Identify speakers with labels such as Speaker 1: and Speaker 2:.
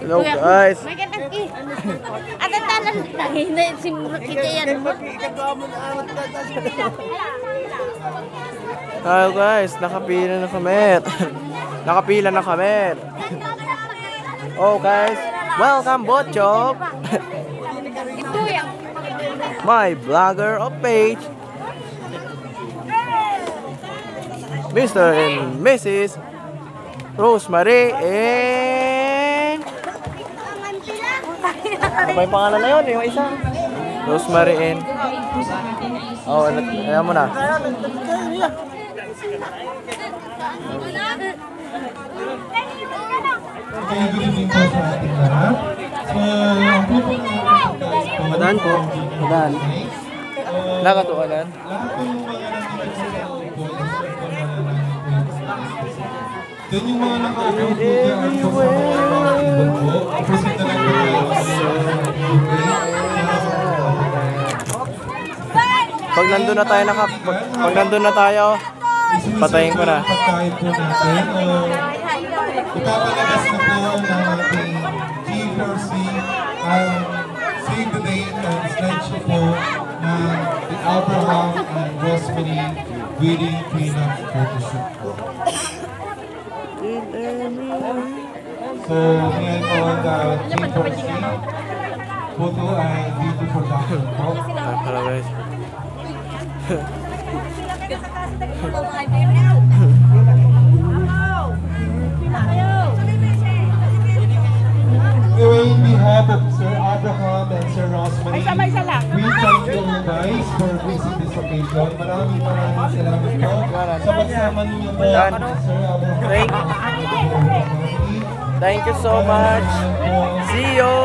Speaker 1: Hello guys.
Speaker 2: May kataki. At ang tanan na si kita yan.
Speaker 1: Hello guys, nakapila na kami. Nakapila na kami. Oh guys, welcome Botchok.
Speaker 2: Ito yan.
Speaker 1: My vlogger of page. Mr. and Mrs. Rosemary and ano ba yung pangalan na yun? Yung isa? Rosemary and oh, ayan mo na.
Speaker 3: Good evening po sa ating lahat. So, ang grupo ng ating
Speaker 1: Madaan po. Madaan. Nakatualan.
Speaker 3: lahat po yung mga nandito sa loob po, doon yung mga nakaupo po dyan po sa mga ibon po. Presenta lang po tayo.
Speaker 1: Pag nandun na tayo pag nandun na tayo, patayin ko na.
Speaker 3: Pagkain po natin. Ipapalabas na po ng ating GFRC ang save the date and slideshow po ng the Abraham and Rosemary wedding prenup photoshoot po. So, ngayon po ang GFRC photo and video production po.
Speaker 1: Hello guys.
Speaker 3: Anyway, in behalf of Sir Abraham and Sir Rosemary, we thank you guys for visiting this occasion. Maraming salamat po sa pagsama ninyo po, Sir Abraham.
Speaker 1: Thank you so much. See you.